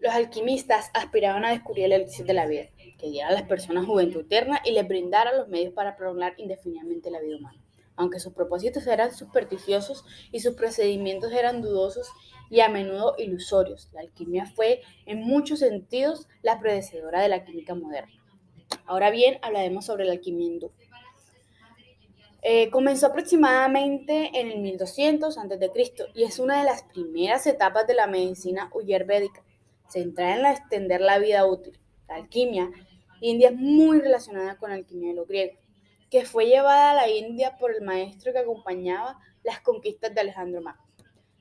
Los alquimistas aspiraban a descubrir el elixir de la vida, que diera a las personas juventud eterna y les brindara los medios para prolongar indefinidamente la vida humana. Aunque sus propósitos eran supersticiosos y sus procedimientos eran dudosos y a menudo ilusorios, la alquimia fue en muchos sentidos la predecesora de la química moderna. Ahora bien, hablaremos sobre la alquimia hindú. Comenzó aproximadamente en el 1200 a.C. y es una de las primeras etapas de la medicina ayurvédica, centrada en extender la vida útil. La alquimia india es muy relacionada con la alquimia de los griegos, que fue llevada a la India por el maestro que acompañaba las conquistas de Alejandro Magno.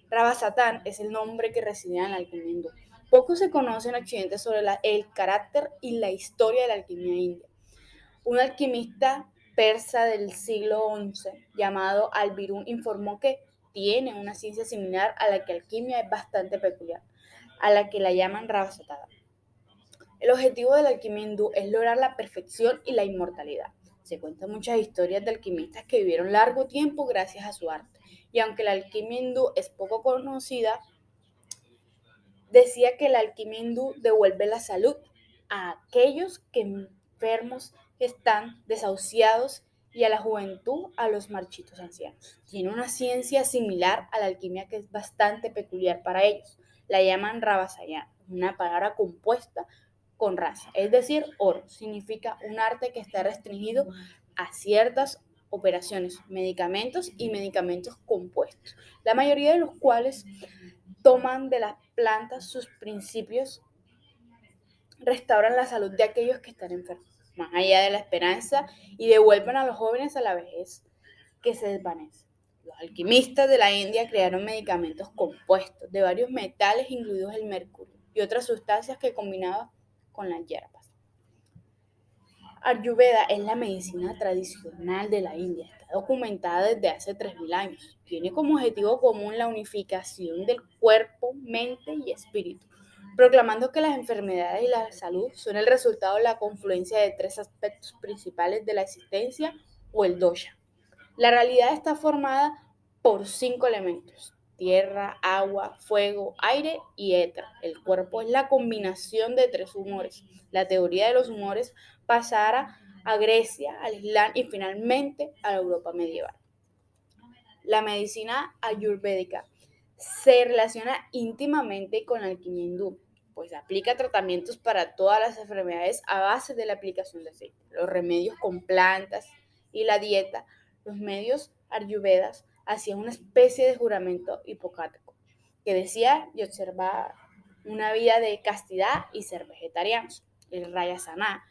Ravasatán es el nombre que residía en la alquimia hindú. Poco se conoce en Occidente sobre el carácter y la historia de la alquimia india. Un alquimista persa del siglo XI llamado Al-Birún informó que tiene una ciencia similar a la que alquimia es bastante peculiar, a la que la llaman Ravasatana. El objetivo de la alquimia hindú es lograr la perfección y la inmortalidad. Se cuentan muchas historias de alquimistas que vivieron largo tiempo gracias a su arte. Y aunque la alquimia hindú es poco conocida, decía que la alquimia hindú devuelve la salud a aquellos que enfermos están desahuciados y a la juventud a los marchitos ancianos. Tiene una ciencia similar a la alquimia que es bastante peculiar para ellos. La llaman Ravasayana, una palabra compuesta con raza, es decir, oro. Significa un arte que está restringido a ciertas operaciones, medicamentos y medicamentos compuestos, la mayoría de los cuales toman de las plantas sus principios, restauran la salud de aquellos que están enfermos, más allá de la esperanza, y devuelven a los jóvenes a la vejez que se desvanece. Los alquimistas de la India crearon medicamentos compuestos de varios metales, incluidos el mercurio, y otras sustancias que combinaban con las hierbas. Ayurveda es la medicina tradicional de la India, está documentada desde hace 3000 años. Tiene como objetivo común la unificación del cuerpo, mente y espíritu, proclamando que las enfermedades y la salud son el resultado de la confluencia de tres aspectos principales de la existencia o el dosha. La realidad está formada por 5 elementos: tierra, agua, fuego, aire y éter. El cuerpo es la combinación de 3 humores. La teoría de los humores pasara a Grecia, al Islam y finalmente a la Europa medieval. La medicina ayurvédica se relaciona íntimamente con la alquimia hindú, pues aplica tratamientos para todas las enfermedades a base de la aplicación de aceite, los remedios con plantas y la dieta. Los medios ayurvedas hacían una especie de juramento hipocrático que decía y observar una vida de castidad y ser vegetarianos. El Rayasana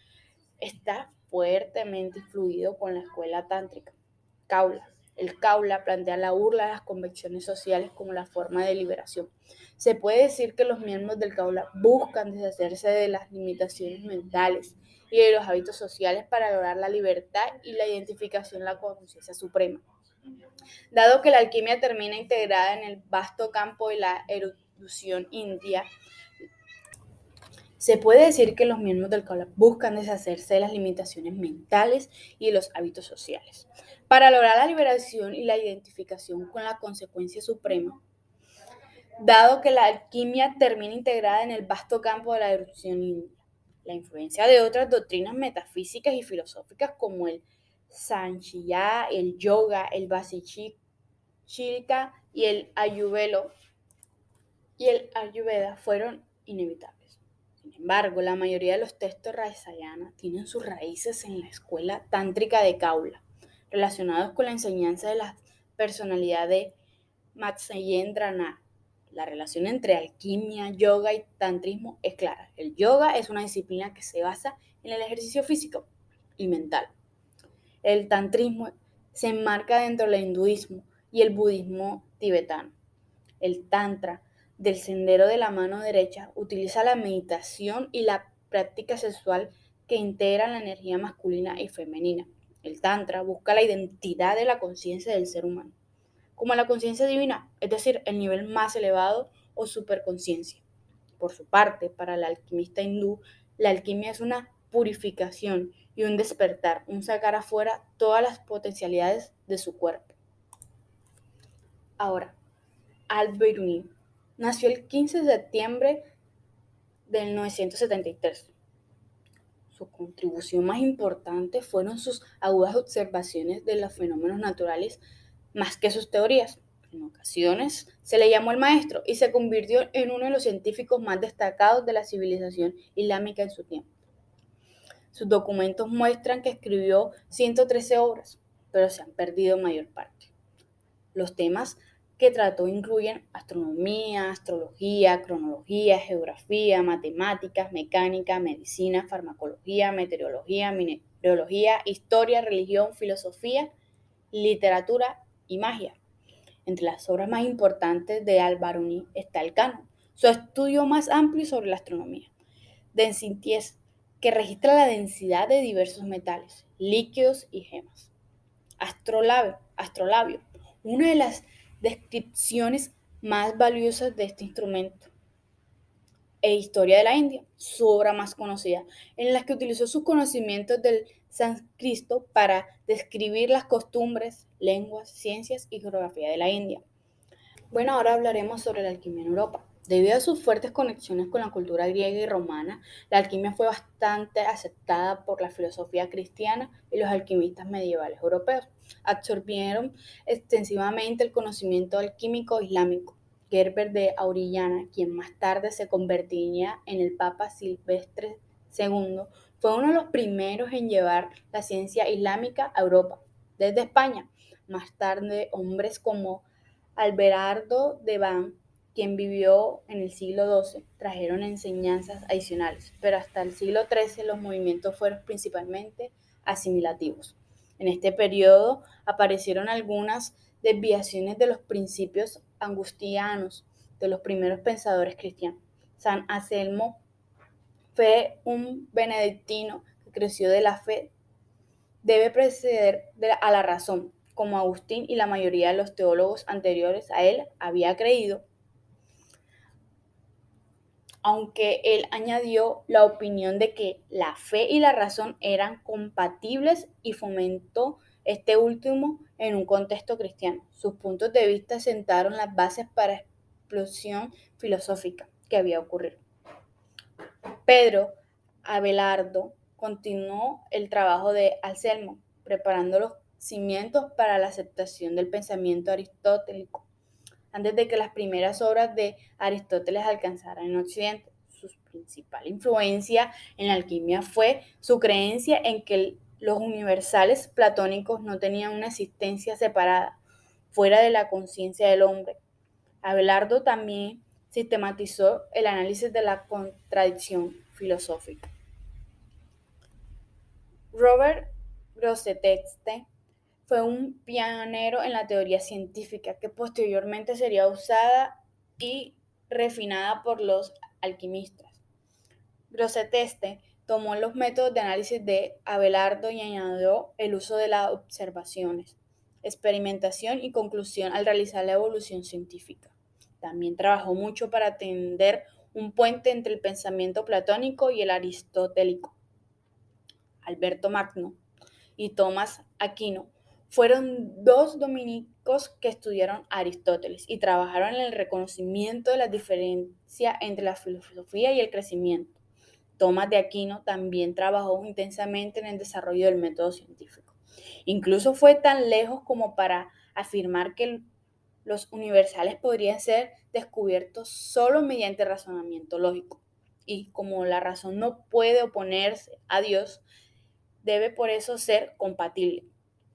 está fuertemente influido con la escuela tántrica. Kaula. El Kaula plantea la burla de las convenciones sociales como la forma de liberación. Se puede decir que los miembros del Kaula buscan deshacerse de las limitaciones mentales y de los hábitos sociales para lograr la libertad y la identificación con la conciencia suprema. Dado que la alquimia termina integrada en el vasto campo de la erudición india, se puede decir que los miembros del Kaula buscan deshacerse de las limitaciones mentales y de los hábitos sociales para lograr la liberación y la identificación con la consecuencia suprema. Dado que la alquimia termina integrada en el vasto campo de la erudición india, la influencia de otras doctrinas metafísicas y filosóficas como el Sankhya, el yoga, el Vaiseshika y el Ayurveda fueron inevitables. Sin embargo, la mayoría de los textos Raisayana tienen sus raíces en la escuela tántrica de Kaula, relacionados con la enseñanza de la personalidad de Matsyendranath. La relación entre alquimia, yoga y tantrismo es clara. El yoga es una disciplina que se basa en el ejercicio físico y mental. El tantrismo se enmarca dentro del hinduismo y el budismo tibetano. El tantra del sendero de la mano derecha utiliza la meditación y la práctica sexual que integran la energía masculina y femenina. El tantra busca la identidad de la conciencia del ser humano, como la conciencia divina, es decir, el nivel más elevado o superconciencia. Por su parte, para el alquimista hindú, la alquimia es una purificación y un despertar, un sacar afuera todas las potencialidades de su cuerpo. Ahora, Al-Biruni nació el 15 de septiembre del 973. Su contribución más importante fueron sus agudas observaciones de los fenómenos naturales más que sus teorías. En ocasiones se le llamó el maestro y se convirtió en uno de los científicos más destacados de la civilización islámica en su tiempo. Sus documentos muestran que escribió 113 obras, pero se han perdido mayor parte. Los temas que trató incluyen astronomía, astrología, cronología, geografía, matemáticas, mecánica, medicina, farmacología, meteorología, mineralogía, historia, religión, filosofía, literatura y magia. Entre las obras más importantes de Al-Biruni está el Canon, su estudio más amplio sobre la astronomía. Densities, que registra la densidad de diversos metales, líquidos y gemas. Astrolabio, una de las descripciones más valiosas de este instrumento. E Historia de la India, su obra más conocida, en la que utilizó sus conocimientos del sánscrito para describir las costumbres, lenguas, ciencias y geografía de la India. Bueno, ahora hablaremos sobre la alquimia en Europa. Debido a sus fuertes conexiones con la cultura griega y romana, la alquimia fue bastante aceptada por la filosofía cristiana y los alquimistas medievales europeos. Absorbieron extensivamente el conocimiento alquímico islámico. Gerbert de Aurillana, quien más tarde se convertiría en el Papa Silvestre II, fue uno de los primeros en llevar la ciencia islámica a Europa, desde España. Más tarde, hombres como Abelardo de Ban, quien vivió en el siglo XII, trajeron enseñanzas adicionales, pero hasta el siglo XIII los movimientos fueron principalmente asimilativos. En este periodo aparecieron algunas desviaciones de los principios agustianos de los primeros pensadores cristianos. San Anselmo fue un benedictino que creció de la fe, debe preceder a la razón, como Agustín y la mayoría de los teólogos anteriores a él había creído, aunque él añadió la opinión de que la fe y la razón eran compatibles y fomentó este último en un contexto cristiano. Sus puntos de vista sentaron las bases para la explosión filosófica que había ocurrido. Pedro Abelardo continuó el trabajo de Anselmo, preparando los cimientos para la aceptación del pensamiento aristotélico, antes de que las primeras obras de Aristóteles alcanzaran en Occidente. Su principal influencia en la alquimia fue su creencia en que los universales platónicos no tenían una existencia separada, fuera de la conciencia del hombre. Abelardo también sistematizó el análisis de la contradicción filosófica. Robert Grosseteste fue un pionero en la teoría científica que posteriormente sería usada y refinada por los alquimistas. Grosseteste tomó los métodos de análisis de Abelardo y añadió el uso de las observaciones, experimentación y conclusión al realizar la evolución científica. También trabajó mucho para tender un puente entre el pensamiento platónico y el aristotélico. Alberto Magno y Tomás Aquino fueron dos dominicos que estudiaron a Aristóteles y trabajaron en el reconocimiento de la diferencia entre la filosofía y el crecimiento. Tomás de Aquino también trabajó intensamente en el desarrollo del método científico. Incluso fue tan lejos como para afirmar que los universales podrían ser descubiertos solo mediante razonamiento lógico. Y como la razón no puede oponerse a Dios, debe por eso ser compatible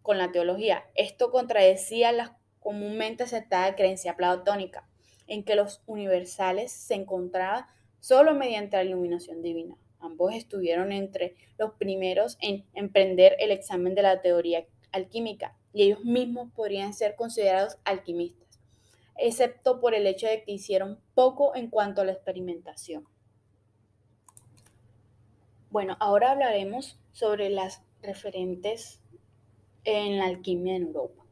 con la teología. Esto contradecía la comúnmente aceptada creencia platónica, en que los universales se encontraban solo mediante la iluminación divina. Ambos estuvieron entre los primeros en emprender el examen de la teoría alquímica y ellos mismos podrían ser considerados alquimistas, excepto por el hecho de que hicieron poco en cuanto a la experimentación. Bueno, ahora hablaremos sobre las referentes en la alquimia en Europa.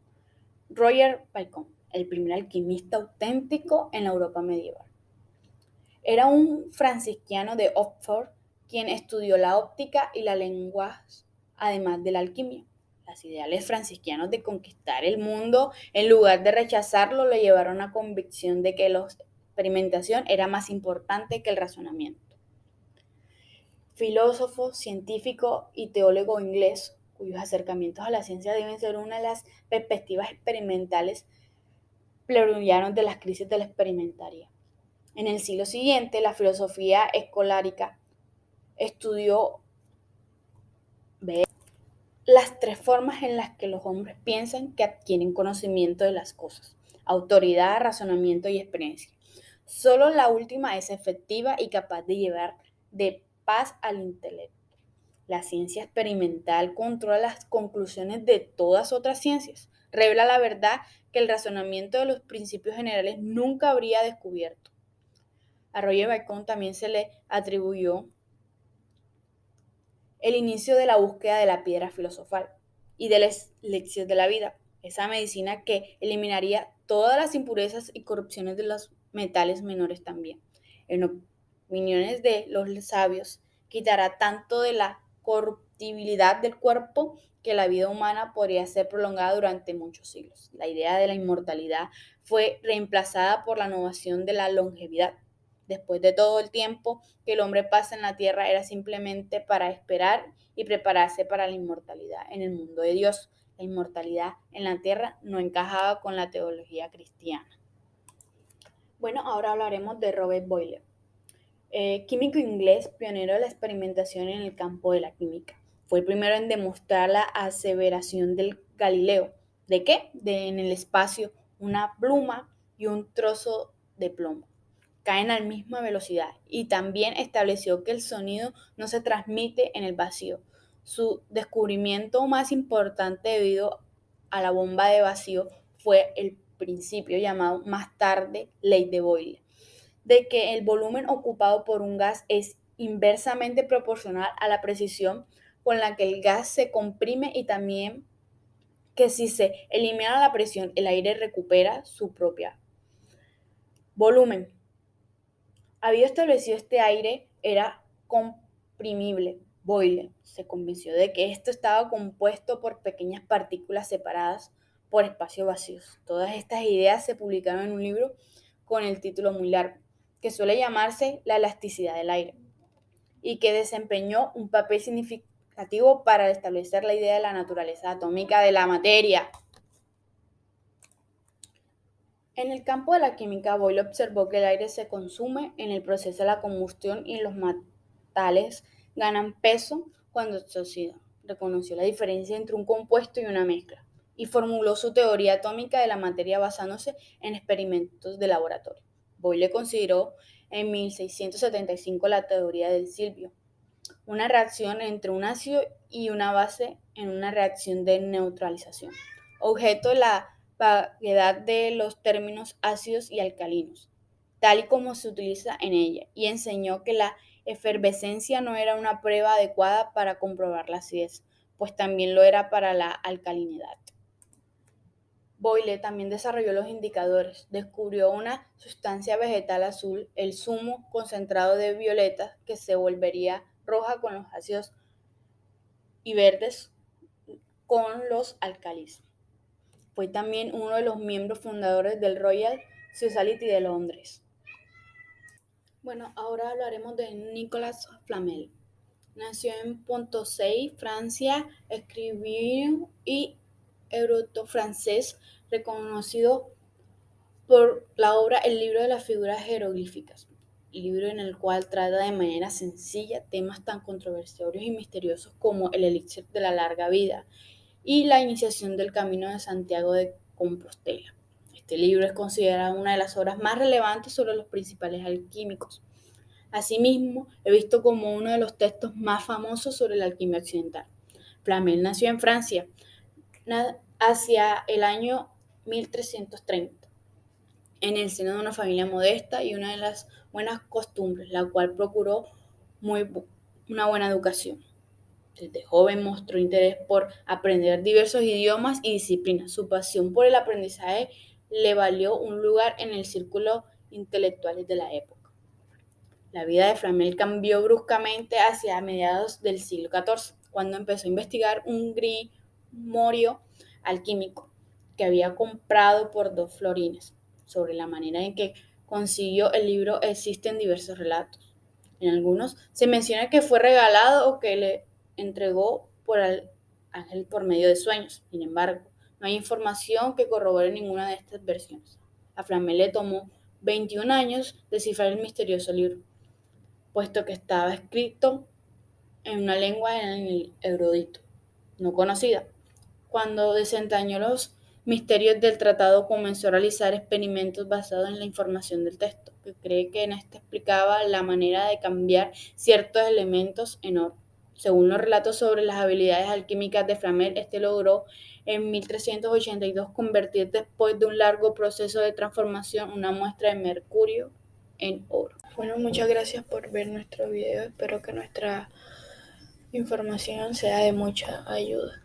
Roger Bacon, el primer alquimista auténtico en la Europa medieval. Era un franciscano de Oxford quien estudió la óptica y las lenguas, además de la alquimia. Los ideales franciscanos de conquistar el mundo, en lugar de rechazarlo, lo llevaron a la convicción de que la experimentación era más importante que el razonamiento. filósofo, científico y teólogo inglés, cuyos acercamientos a la ciencia deben ser una de las perspectivas experimentales plurianos de las crisis de la experimentaria. En el siglo siguiente, la filosofía escolárica estudió las tres formas en las que los hombres piensan que adquieren conocimiento de las cosas: autoridad, razonamiento y experiencia. Solo la última es efectiva y capaz de llevar de paz al intelecto. La ciencia experimental controla las conclusiones de todas otras ciencias. Revela la verdad que el razonamiento de los principios generales nunca habría descubierto. A Roger Bacon también se le atribuyó el inicio de la búsqueda de la piedra filosofal y de las lecciones de la vida, esa medicina que eliminaría todas las impurezas y corrupciones de los metales menores también. En opiniones de los sabios, quitará tanto de la corruptibilidad del cuerpo que la vida humana podría ser prolongada durante muchos siglos. La idea de la inmortalidad fue reemplazada por la innovación de la longevidad. Después de todo el tiempo que el hombre pasa en la tierra, era simplemente para esperar y prepararse para la inmortalidad en el mundo de Dios. La inmortalidad en la tierra no encajaba con la teología cristiana. Bueno, ahora hablaremos de Robert Boyle, químico inglés, pionero de la experimentación en el campo de la química. Fue el primero en demostrar la aseveración del Galileo. ¿De qué? De en el espacio una pluma y un trozo de plomo caen a la misma velocidad, y también estableció que el sonido no se transmite en el vacío. Su descubrimiento más importante debido a la bomba de vacío fue el principio llamado más tarde ley de Boyle, de que el volumen ocupado por un gas es inversamente proporcional a la precisión con la que el gas se comprime, y también que si se elimina la presión, el aire recupera su propia volumen. Había establecido este aire era comprimible. Boyle se convenció de que esto estaba compuesto por pequeñas partículas separadas por espacios vacíos. Todas estas ideas se publicaron en un libro con el título muy largo, que suele llamarse La elasticidad del aire, y que desempeñó un papel significativo para establecer la idea de la naturaleza atómica de la materia. En el campo de la química, Boyle observó que el aire se consume en el proceso de la combustión y los metales ganan peso cuando se oxidan. Reconoció la diferencia entre un compuesto y una mezcla y formuló su teoría atómica de la materia basándose en experimentos de laboratorio. Boyle consideró en 1675 la teoría del silbio, una reacción entre un ácido y una base en una reacción de neutralización, objeto de la vaguedad de los términos ácidos y alcalinos, tal y como se utiliza en ella, y enseñó que la efervescencia no era una prueba adecuada para comprobar la acidez, pues también lo era para la alcalinidad. Boyle también desarrolló los indicadores, descubrió una sustancia vegetal azul, el zumo concentrado de violeta, que se volvería roja con los ácidos y verdes con los álcalis. Fue también uno de los miembros fundadores del Royal Society de Londres. Bueno, ahora hablaremos de Nicolas Flamel. Nació en Pontorlier, Francia, escribió y erudito francés, reconocido por la obra El libro de las figuras jeroglíficas, libro en el cual trata de manera sencilla temas tan controversiales y misteriosos como el elixir de la larga vida y la iniciación del Camino de Santiago de Compostela. Este libro es considerado una de las obras más relevantes sobre los principales alquímicos. Asimismo, es visto como uno de los textos más famosos sobre la alquimia occidental. Flamel nació en Francia hacia el año 1330, en el seno de una familia modesta y una de las buenas costumbres, la cual procuró una buena educación. Desde joven mostró interés por aprender diversos idiomas y disciplinas. Su pasión por el aprendizaje le valió un lugar en el círculo intelectual de la época. La vida de Flamel cambió bruscamente hacia mediados del siglo XIV, cuando empezó a investigar un grimorio alquímico que había comprado por 2 florines. Sobre la manera en que consiguió el libro existen diversos relatos. En algunos se menciona que fue regalado o que le entregó por el ángel por medio de sueños. Sin embargo, no hay información que corrobore ninguna de estas versiones. A Flamel le tomó 21 años descifrar el misterioso libro, puesto que estaba escrito en una lengua en el erudito, no conocida. Cuando desentrañó los misterios del tratado, comenzó a realizar experimentos basados en la información del texto, que cree que en este explicaba la manera de cambiar ciertos elementos en oro. Según los relatos sobre las habilidades alquímicas de Flamel, este logró en 1382 convertir, después de un largo proceso de transformación, una muestra de mercurio en oro. Bueno, muchas gracias por ver nuestro video. Espero que nuestra información sea de mucha ayuda.